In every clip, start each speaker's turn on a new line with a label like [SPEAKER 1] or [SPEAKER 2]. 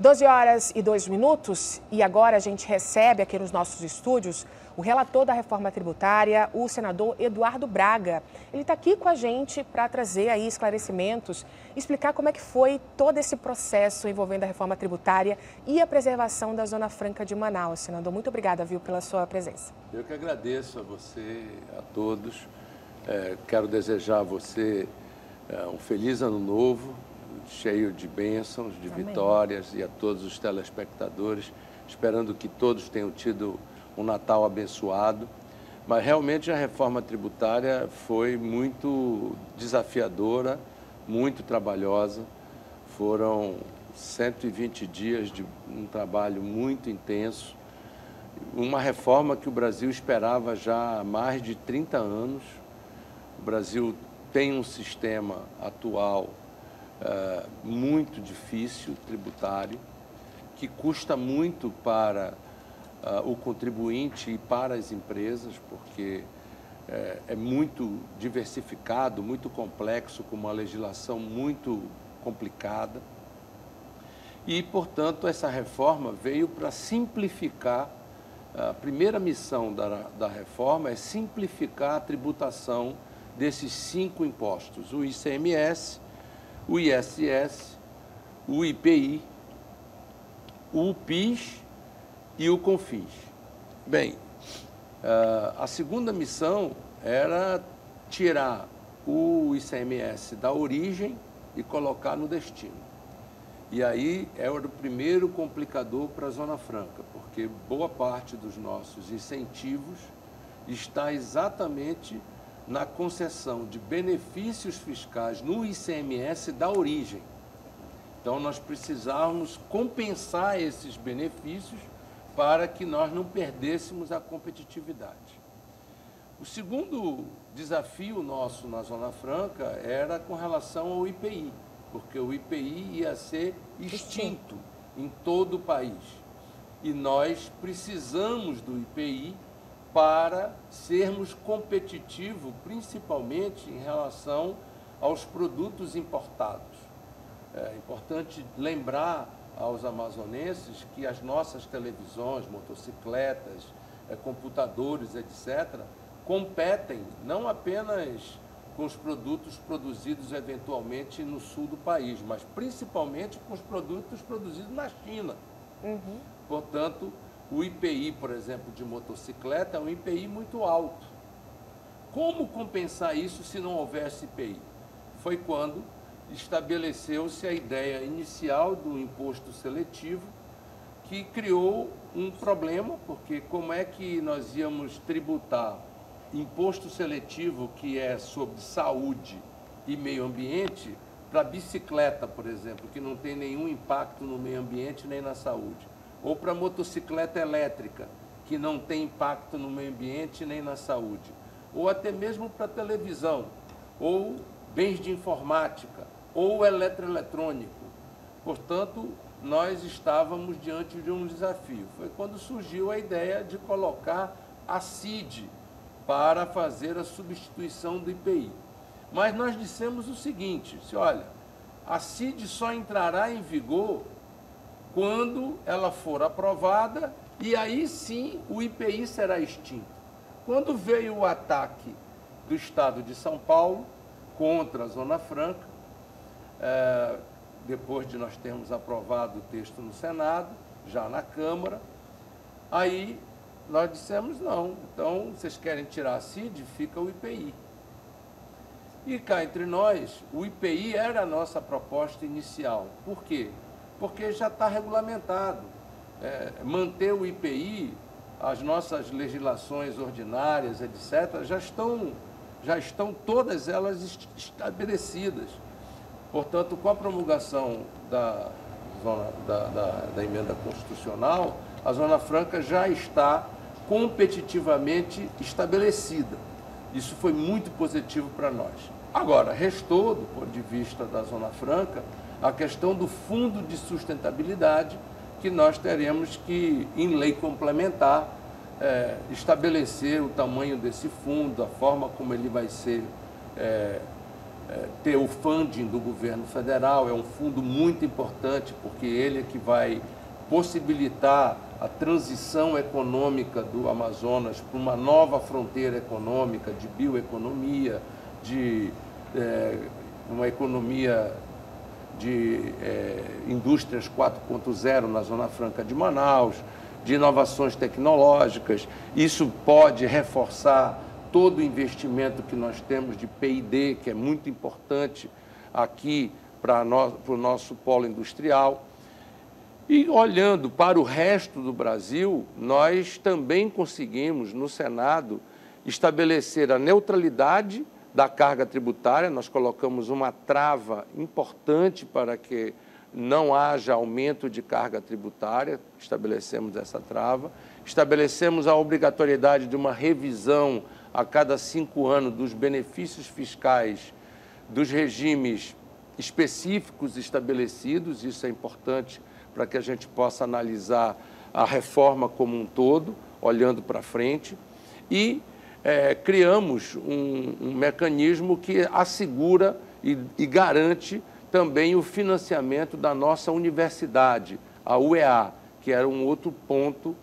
[SPEAKER 1] 12h02 e agora a gente recebe aqui nos nossos estúdios o relator da reforma tributária, o senador Eduardo Braga. Ele está aqui com a gente para trazer aí esclarecimentos, explicar como é que foi todo esse processo envolvendo a reforma tributária e a preservação da Zona Franca de Manaus. Senador, muito obrigada, viu, pela sua presença.
[SPEAKER 2] Eu que agradeço a você, a todos. Quero desejar a você um feliz ano novo, cheio de bênçãos, de vitórias, e a todos os telespectadores, esperando que todos tenham tido um Natal abençoado. Mas realmente a reforma tributária foi muito desafiadora, muito trabalhosa. Foram 120 dias de um trabalho muito intenso. Uma reforma que o Brasil esperava já há mais de 30 anos. O Brasil tem um sistema atual muito difícil, tributário, que custa muito para o contribuinte e para as empresas, porque é muito diversificado, muito complexo, com uma legislação muito complicada. E, portanto, essa reforma veio para simplificar. A primeira missão da reforma é simplificar a tributação desses 5 impostos: o ICMS, o ISS, o IPI, o PIS e o CONFINS. Bem, a segunda missão era tirar o ICMS da origem e colocar no destino. E aí era o primeiro complicador para a Zona Franca, porque boa parte dos nossos incentivos está exatamente na concessão de benefícios fiscais no ICMS da origem. Então, nós precisávamos compensar esses benefícios para que nós não perdêssemos a competitividade. O segundo desafio nosso na Zona Franca era com relação ao IPI, porque o IPI ia ser extinto em todo o país. E nós precisamos do IPI para sermos competitivos, principalmente em relação aos produtos importados. É importante lembrar aos amazonenses que as nossas televisões, motocicletas, computadores, etc., competem não apenas com os produtos produzidos eventualmente no sul do país, mas principalmente com os produtos produzidos na China. Portanto, o IPI, por exemplo, de motocicleta é um IPI muito alto. Como compensar isso se não houvesse IPI? Foi quando estabeleceu-se a ideia inicial do imposto seletivo, que criou um problema, porque como é que nós íamos tributar imposto seletivo, que é sobre saúde e meio ambiente, para bicicleta, por exemplo, que não tem nenhum impacto no meio ambiente nem na saúde, ou para motocicleta elétrica, que não tem impacto no meio ambiente nem na saúde, ou até mesmo para televisão, ou bens de informática, ou eletroeletrônico. Portanto, nós estávamos diante de um desafio. Foi quando surgiu a ideia de colocar a CID para fazer a substituição do IPI. Mas nós dissemos o seguinte: olha, a CID só entrará em vigor quando ela for aprovada, e aí sim o IPI será extinto. Quando veio o ataque do Estado de São Paulo contra a Zona Franca, depois de nós termos aprovado o texto no Senado, já na Câmara, aí nós dissemos não, então vocês querem tirar a CID, fica o IPI. E cá entre nós, o IPI era a nossa proposta inicial. Por quê? Porque já está regulamentado. Manter o IPI, as nossas legislações ordinárias, etc., já estão todas elas estabelecidas. Portanto, com a promulgação da emenda constitucional, a Zona Franca já está competitivamente estabelecida. Isso foi muito positivo para nós. Agora, restou, do ponto de vista da Zona Franca, a questão do Fundo de Sustentabilidade, que nós teremos que, em lei complementar, estabelecer o tamanho desse fundo, a forma como ele vai ser ter o funding do governo federal. É um fundo muito importante, porque ele é que vai possibilitar a transição econômica do Amazonas para uma nova fronteira econômica, de bioeconomia, de uma economia de indústrias 4.0 na Zona Franca de Manaus, de inovações tecnológicas. Isso pode reforçar todo o investimento que nós temos de P&D, que é muito importante aqui para o nosso polo industrial. E olhando para o resto do Brasil, nós também conseguimos, no Senado, estabelecer a neutralidade da carga tributária. Nós colocamos uma trava importante para que não haja aumento de carga tributária, estabelecemos essa trava. Estabelecemos a obrigatoriedade de uma revisão a cada 5 anos dos benefícios fiscais dos regimes específicos estabelecidos. Isso é importante para que a gente possa analisar a reforma como um todo, olhando para frente. E criamos um mecanismo que assegura e garante também o financiamento da nossa universidade, a UEA, que era um outro ponto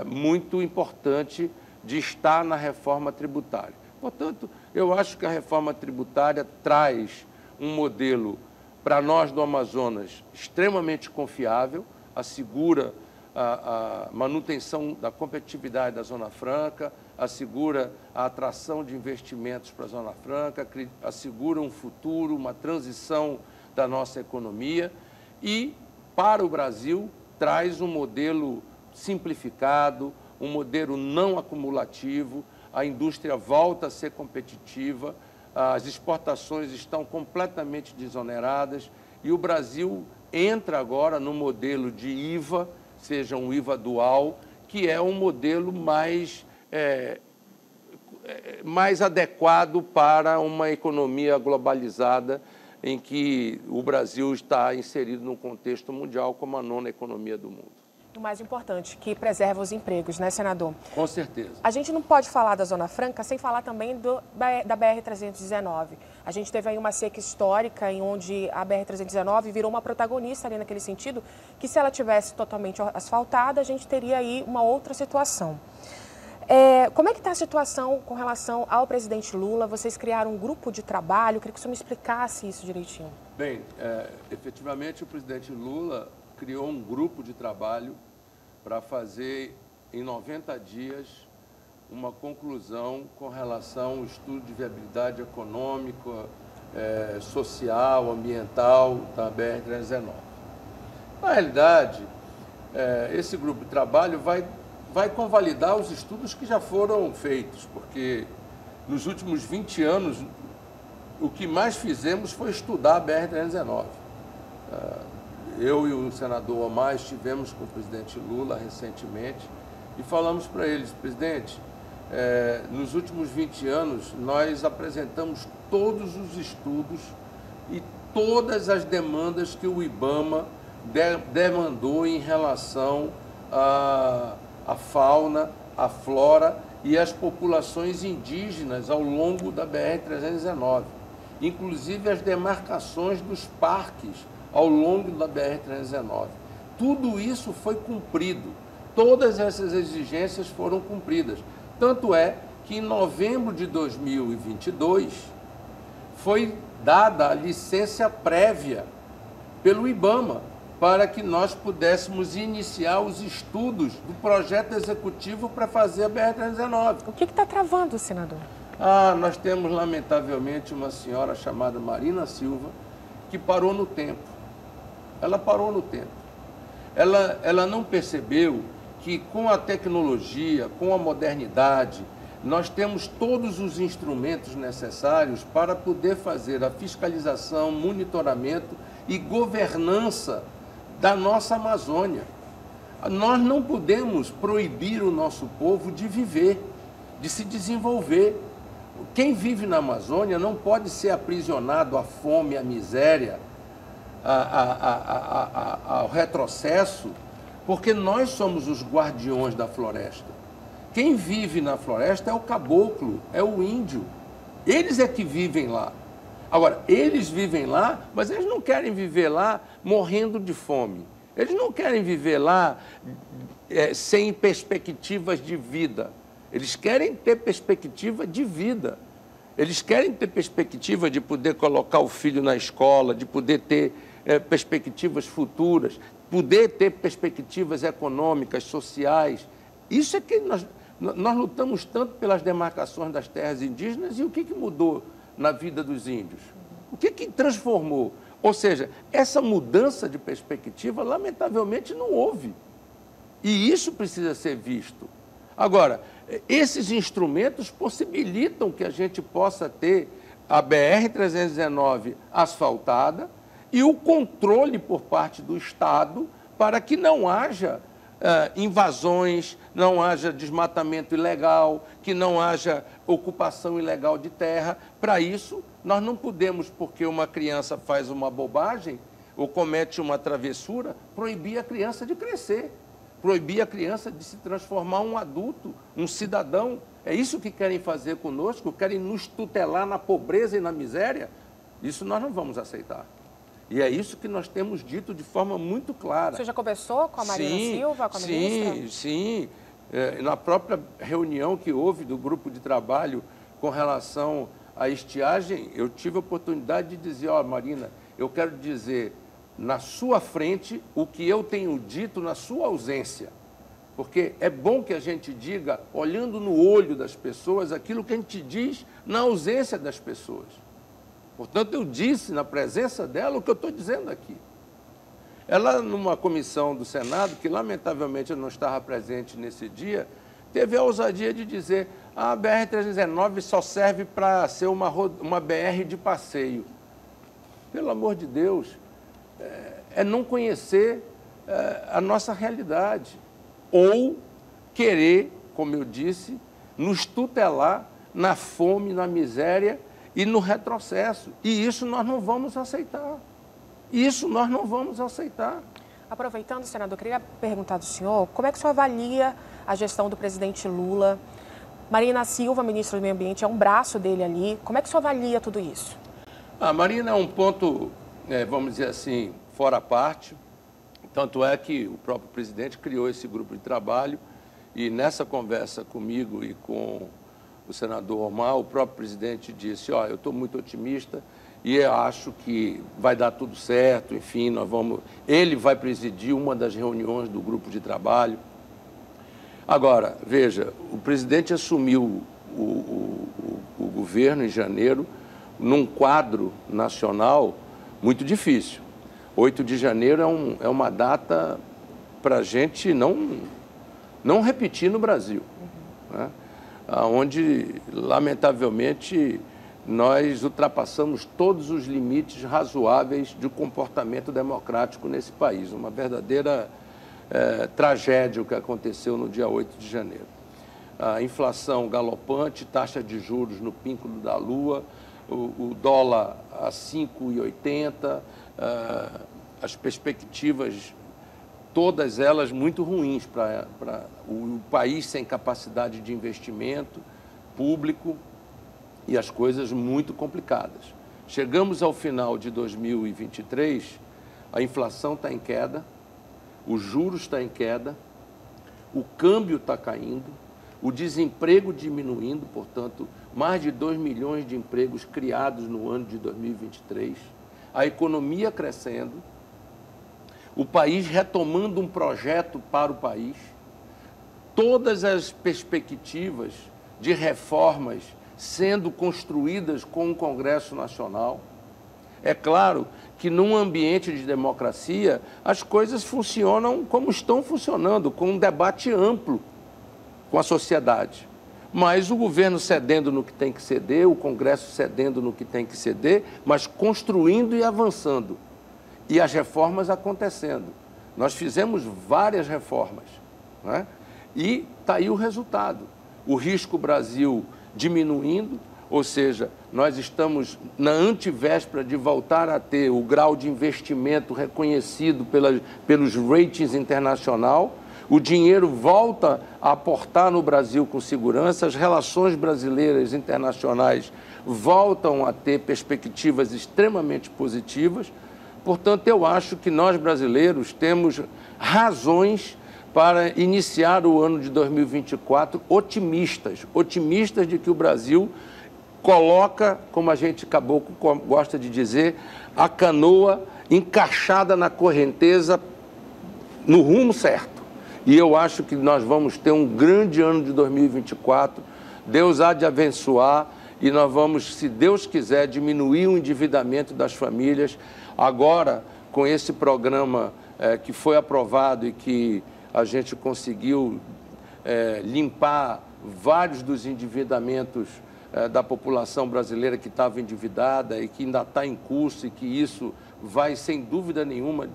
[SPEAKER 2] muito importante de estar na reforma tributária. Portanto, eu acho que a reforma tributária traz um modelo para nós do Amazonas extremamente confiável, assegura a manutenção da competitividade da Zona Franca, assegura a atração de investimentos para a Zona Franca, assegura um futuro, uma transição da nossa economia e, para o Brasil, traz um modelo simplificado, um modelo não acumulativo, a indústria volta a ser competitiva, as exportações estão completamente desoneradas e o Brasil entra agora no modelo de IVA, seja um IVA dual, que é um modelo mais adequado para uma economia globalizada em que o Brasil está inserido num contexto mundial como a 9ª economia do mundo.
[SPEAKER 1] O mais importante, que preserva os empregos, né, senador?
[SPEAKER 2] Com certeza.
[SPEAKER 1] A gente não pode falar da Zona Franca sem falar também da BR-319. A gente teve aí uma seca histórica em onde a BR-319 virou uma protagonista ali naquele sentido, que se ela tivesse totalmente asfaltada, a gente teria aí uma outra situação. Como é que está a situação com relação ao presidente Lula? Vocês criaram um grupo de trabalho, eu queria que o senhor me explicasse isso direitinho.
[SPEAKER 2] Bem, efetivamente o presidente Lula criou um grupo de trabalho para fazer, em 90 dias, uma conclusão com relação ao estudo de viabilidade econômica, social, ambiental da BR-319. Na realidade, esse grupo de trabalho vai convalidar os estudos que já foram feitos, porque nos últimos 20 anos, o que mais fizemos foi estudar a BR-319. Eu e o senador Omar estivemos com o presidente Lula recentemente e falamos para eles: presidente, nos últimos 20 anos nós apresentamos todos os estudos e todas as demandas que o IBAMA demandou em relação à fauna, à flora e às populações indígenas ao longo da BR-319, inclusive as demarcações dos parques ao longo da BR-319. Tudo isso foi cumprido, todas essas exigências foram cumpridas. Tanto é que em novembro de 2022 foi dada a licença prévia pelo IBAMA para que nós pudéssemos iniciar os estudos do projeto executivo para fazer a BR-319.
[SPEAKER 1] O que está travando, senador?
[SPEAKER 2] Nós temos, lamentavelmente, uma senhora chamada Marina Silva que parou no tempo. Ela parou no tempo. Ela não percebeu que com a tecnologia, com a modernidade, nós temos todos os instrumentos necessários para poder fazer a fiscalização, monitoramento e governança da nossa Amazônia. Nós não podemos proibir o nosso povo de viver, de se desenvolver. Quem vive na Amazônia não pode ser aprisionado à fome, à miséria, ao retrocesso, porque nós somos os guardiões da floresta. Quem vive na floresta é o caboclo, é o índio. Eles é que vivem lá. Agora, eles vivem lá, mas eles não querem viver lá morrendo de fome. Eles não querem viver lá sem perspectivas de vida. Eles querem ter perspectiva de vida. Eles querem ter perspectiva de poder colocar o filho na escola, de poder ter perspectivas futuras, poder ter perspectivas econômicas, sociais. Isso é que nós lutamos tanto pelas demarcações das terras indígenas. E o que mudou na vida dos índios? O que transformou? Ou seja, essa mudança de perspectiva, lamentavelmente, não houve. E isso precisa ser visto. Agora, esses instrumentos possibilitam que a gente possa ter a BR-319 asfaltada e o controle por parte do Estado para que não haja invasões, não haja desmatamento ilegal, que não haja ocupação ilegal de terra. Para isso, nós não podemos, porque uma criança faz uma bobagem ou comete uma travessura, proibir a criança de crescer, proibir a criança de se transformar um adulto, um cidadão. É isso que querem fazer conosco, querem nos tutelar na pobreza e na miséria. Isso nós não vamos aceitar. E é isso que nós temos dito de forma muito clara.
[SPEAKER 1] Você já conversou com a Marina Silva, com a ministra?
[SPEAKER 2] Sim. Na própria reunião que houve do grupo de trabalho com relação à estiagem, eu tive a oportunidade de dizer, Marina, eu quero dizer na sua frente o que eu tenho dito na sua ausência. Porque é bom que a gente diga, olhando no olho das pessoas, aquilo que a gente diz na ausência das pessoas. Portanto, eu disse na presença dela o que eu estou dizendo aqui. Ela, numa comissão do Senado, que lamentavelmente eu não estava presente nesse dia, teve a ousadia de dizer a BR-319 só serve para ser uma BR de passeio. Pelo amor de Deus, é não conhecer a nossa realidade. Ou querer, como eu disse, nos tutelar na fome, na miséria e no retrocesso. E isso nós não vamos aceitar. Isso nós não vamos aceitar.
[SPEAKER 1] Aproveitando, senador, eu queria perguntar do senhor, como é que o senhor avalia a gestão do presidente Lula? Marina Silva, ministra do Meio Ambiente, é um braço dele ali. Como é que o senhor avalia tudo isso?
[SPEAKER 2] A Marina é um ponto, vamos dizer assim, fora a parte. Tanto é que o próprio presidente criou esse grupo de trabalho e nessa conversa comigo e com o senador Omar, o próprio presidente disse, eu estou muito otimista e eu acho que vai dar tudo certo, enfim, ele vai presidir uma das reuniões do grupo de trabalho. Agora, veja, o presidente assumiu o governo em janeiro num quadro nacional muito difícil. 8 de janeiro é uma data para a gente não repetir no Brasil, né? Onde, lamentavelmente, nós ultrapassamos todos os limites razoáveis de comportamento democrático nesse país. Uma verdadeira tragédia o que aconteceu no dia 8 de janeiro. A inflação galopante, taxa de juros no pínculo da lua, o dólar a 5,80, as perspectivas, todas elas muito ruins para o país sem capacidade de investimento público e as coisas muito complicadas. Chegamos ao final de 2023, a inflação está em queda, os juros estão em queda, o câmbio está caindo, o desemprego diminuindo, portanto, mais de 2 milhões de empregos criados no ano de 2023, a economia crescendo, o país retomando um projeto para o país, todas as perspectivas de reformas sendo construídas com o Congresso Nacional. É claro que num ambiente de democracia as coisas funcionam como estão funcionando, com um debate amplo com a sociedade. Mas o governo cedendo no que tem que ceder, o Congresso cedendo no que tem que ceder, mas construindo e avançando. E as reformas acontecendo. Nós fizemos várias reformas, né? E está aí o resultado. O risco Brasil diminuindo, ou seja, nós estamos na antivéspera de voltar a ter o grau de investimento reconhecido pelos ratings internacional. o dinheiro volta a aportar no Brasil com segurança, as relações brasileiras e internacionais voltam a ter perspectivas extremamente positivas. Portanto, eu acho que nós brasileiros temos razões para iniciar o ano de 2024 otimistas de que o Brasil coloca, como a gente caboclo gosta de dizer, a canoa encaixada na correnteza no rumo certo. E eu acho que nós vamos ter um grande ano de 2024, Deus há de abençoar e nós vamos, se Deus quiser, diminuir o endividamento das famílias. Agora, com esse programa que foi aprovado e que a gente conseguiu limpar vários dos endividamentos da população brasileira que estava endividada e que ainda está em curso, e que isso vai, sem dúvida nenhuma,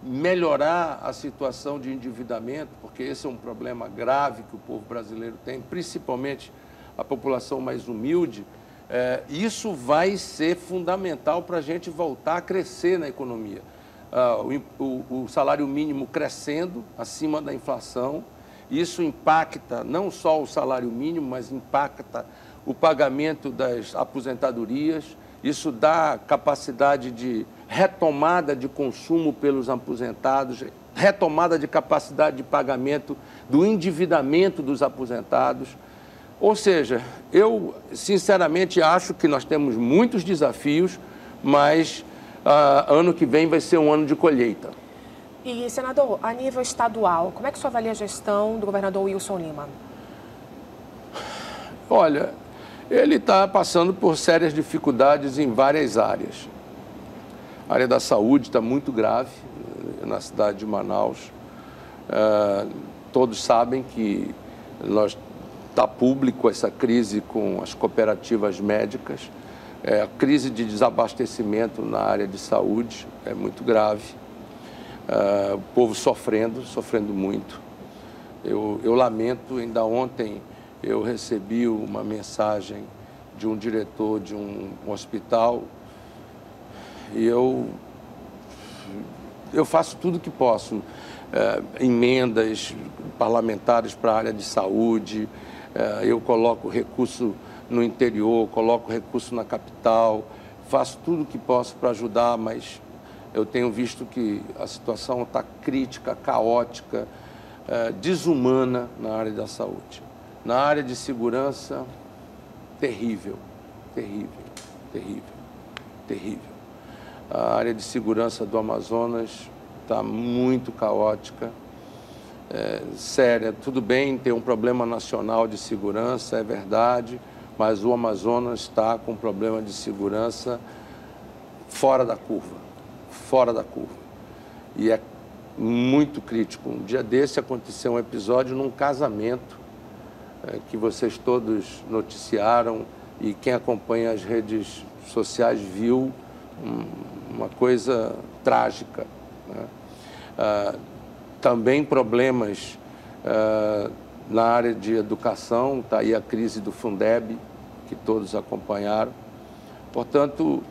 [SPEAKER 2] melhorar a situação de endividamento, porque esse é um problema grave que o povo brasileiro tem, principalmente a população mais humilde. Isso vai ser fundamental para a gente voltar a crescer na economia. O salário mínimo crescendo acima da inflação, isso impacta não só o salário mínimo, mas impacta o pagamento das aposentadorias, isso dá capacidade de retomada de consumo pelos aposentados, retomada de capacidade de pagamento do endividamento dos aposentados. Ou seja, eu sinceramente acho que nós temos muitos desafios, mas ano que vem vai ser um ano de colheita.
[SPEAKER 1] E, senador, a nível estadual, como é que o senhor avalia a gestão do governador Wilson Lima?
[SPEAKER 2] Olha, ele está passando por sérias dificuldades em várias áreas. A área da saúde está muito grave na cidade de Manaus. Todos sabem que está público essa crise com as cooperativas médicas. A crise de desabastecimento na área de saúde é muito grave. O povo sofrendo muito. Eu lamento, ainda ontem eu recebi uma mensagem de um diretor de um hospital e eu faço tudo o que posso, emendas parlamentares para a área de saúde, eu coloco recurso no interior, coloco recurso na capital, faço tudo o que posso para ajudar, mas eu tenho visto que a situação está crítica, caótica, desumana na área da saúde. Na área de segurança, terrível. A área de segurança do Amazonas está muito caótica, séria. Tudo bem ter um problema nacional de segurança, é verdade, mas o Amazonas está com um problema de segurança fora da curva. E é muito crítico. Um dia desse aconteceu um episódio num casamento que vocês todos noticiaram e quem acompanha as redes sociais viu uma coisa trágica, né? Também problemas na área de educação, está aí a crise do Fundeb, que todos acompanharam. Portanto,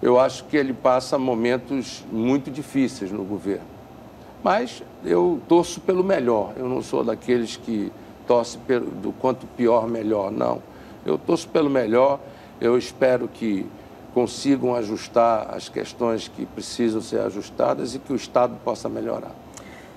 [SPEAKER 2] eu acho que ele passa momentos muito difíceis no governo. Mas eu torço pelo melhor, eu não sou daqueles que torcem do quanto pior, melhor, não. Eu torço pelo melhor, eu espero que consigam ajustar as questões que precisam ser ajustadas e que o Estado possa melhorar.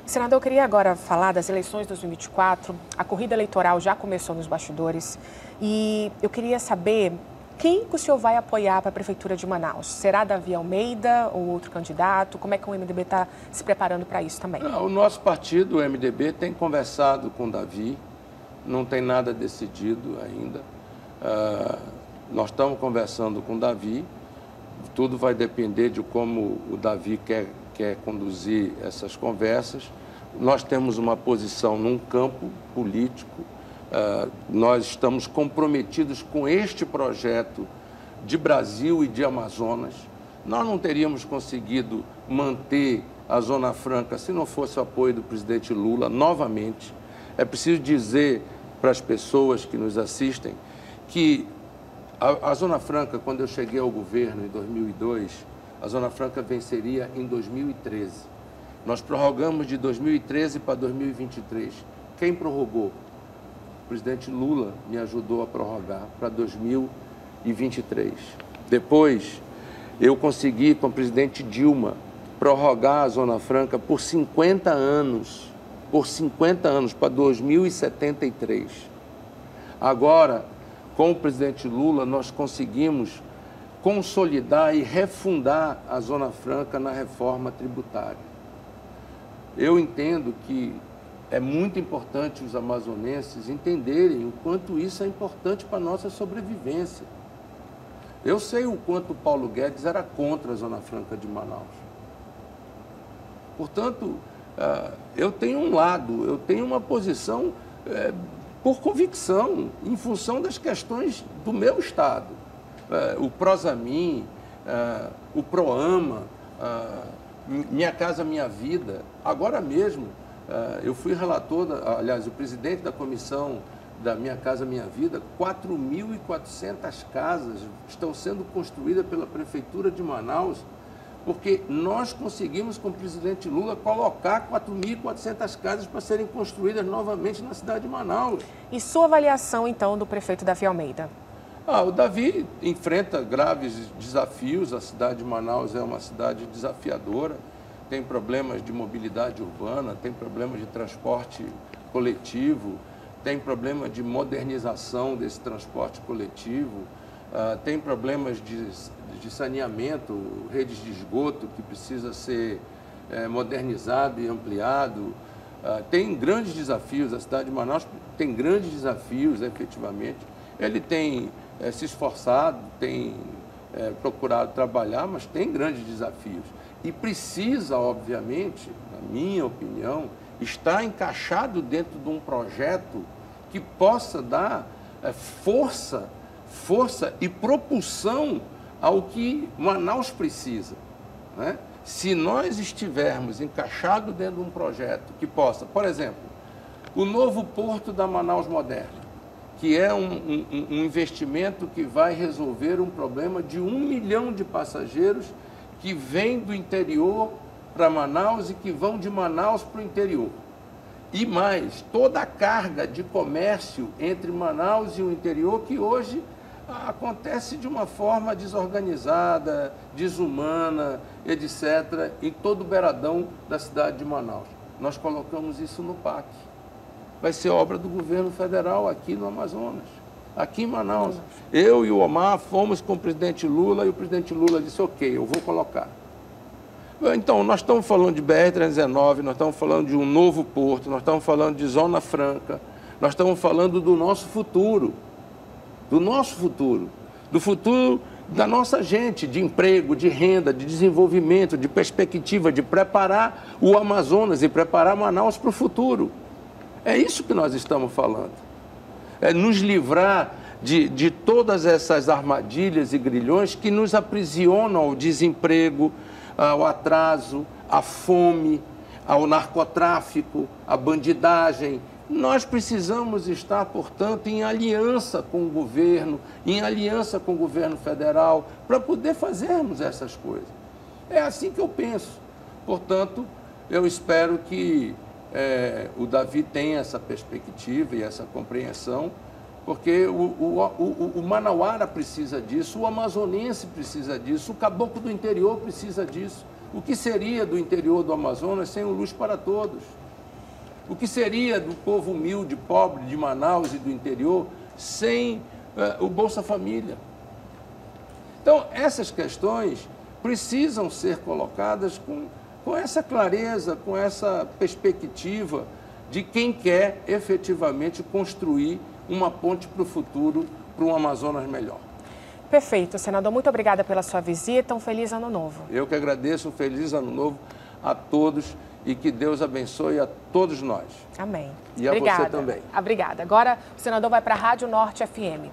[SPEAKER 1] Senador, eu queria agora falar das eleições de 2024. A corrida eleitoral já começou nos bastidores e eu queria saber quem que o senhor vai apoiar para a Prefeitura de Manaus. Será Davi Almeida ou outro candidato? Como é que o MDB está se preparando para isso também?
[SPEAKER 2] O nosso partido, o MDB, tem conversado com o Davi, não tem nada decidido ainda. Nós estamos conversando com o Davi, tudo vai depender de como o Davi quer conduzir essas conversas. Nós temos uma posição num campo político, nós estamos comprometidos com este projeto de Brasil e de Amazonas. Nós não teríamos conseguido manter a Zona Franca se não fosse o apoio do presidente Lula, novamente. É preciso dizer para as pessoas que nos assistem que a Zona Franca, quando eu cheguei ao governo em 2002, a Zona Franca venceria em 2013. Nós prorrogamos de 2013 para 2023. Quem prorrogou? O presidente Lula me ajudou a prorrogar para 2023. Depois, eu consegui, com o presidente Dilma, prorrogar a Zona Franca por 50 anos. Por 50 anos, para 2073. Agora, com o presidente Lula, nós conseguimos consolidar e refundar a Zona Franca na reforma tributária. Eu entendo que é muito importante os amazonenses entenderem o quanto isso é importante para a nossa sobrevivência. Eu sei o quanto o Paulo Guedes era contra a Zona Franca de Manaus. Portanto, eu tenho um lado, eu tenho uma posição por convicção, em função das questões do meu Estado. O Prosamin, o Proama, Minha Casa Minha Vida. Agora mesmo, eu fui relator, aliás, o presidente da comissão da Minha Casa Minha Vida, 4.400 casas estão sendo construídas pela Prefeitura de Manaus, porque nós conseguimos, com o presidente Lula, colocar 4.400 casas para serem construídas novamente na cidade de Manaus.
[SPEAKER 1] E sua avaliação, então, do prefeito Davi Almeida?
[SPEAKER 2] O Davi enfrenta graves desafios, a cidade de Manaus é uma cidade desafiadora, tem problemas de mobilidade urbana, tem problemas de transporte coletivo, tem problemas de modernização desse transporte coletivo, tem problemas de saneamento, redes de esgoto que precisa ser modernizado e ampliado. Tem grandes desafios, a cidade de Manaus tem grandes desafios, efetivamente. Ele tem se esforçado, tem procurado trabalhar, mas tem grandes desafios. E precisa, obviamente, na minha opinião, estar encaixado dentro de um projeto que possa dar força e propulsão ao que Manaus precisa, né? Se nós estivermos encaixados dentro de um projeto que possa, por exemplo, o novo porto da Manaus Moderna, que é um investimento que vai resolver um problema de 1 milhão de passageiros que vêm do interior para Manaus e que vão de Manaus para o interior. E mais, toda a carga de comércio entre Manaus e o interior que hoje acontece de uma forma desorganizada, desumana, etc., em todo o beiradão da cidade de Manaus. Nós colocamos isso no PAC. Vai ser obra do governo federal aqui no Amazonas, aqui em Manaus. Eu e o Omar fomos com o presidente Lula e o presidente Lula disse, ok, eu vou colocar. Então, nós estamos falando de BR-319, nós estamos falando de um novo porto, nós estamos falando de Zona Franca, nós estamos falando do nosso futuro, do futuro da nossa gente, de emprego, de renda, de desenvolvimento, de perspectiva, de preparar o Amazonas e preparar Manaus para o futuro. É isso que nós estamos falando. É nos livrar de todas essas armadilhas e grilhões que nos aprisionam ao desemprego, ao atraso, à fome, ao narcotráfico, à bandidagem. Nós precisamos estar, portanto, em aliança com o governo, em aliança com o governo federal, para poder fazermos essas coisas. É assim que eu penso. Portanto, eu espero que o Davi tenha essa perspectiva e essa compreensão, porque o manauara precisa disso, o amazonense precisa disso, o caboclo do interior precisa disso. O que seria do interior do Amazonas sem o Luz para Todos? O que seria do povo humilde, pobre de Manaus e do interior sem o Bolsa Família? Então, essas questões precisam ser colocadas com essa clareza, com essa perspectiva de quem quer efetivamente construir uma ponte para o futuro, para um Amazonas melhor.
[SPEAKER 1] Perfeito, senador. Muito obrigada pela sua visita. Um feliz ano novo.
[SPEAKER 2] Eu que agradeço. Um feliz ano novo a todos e que Deus abençoe a todos nós.
[SPEAKER 1] Amém.
[SPEAKER 2] E a você também.
[SPEAKER 1] Obrigada. Agora o senador vai para a Rádio Norte FM.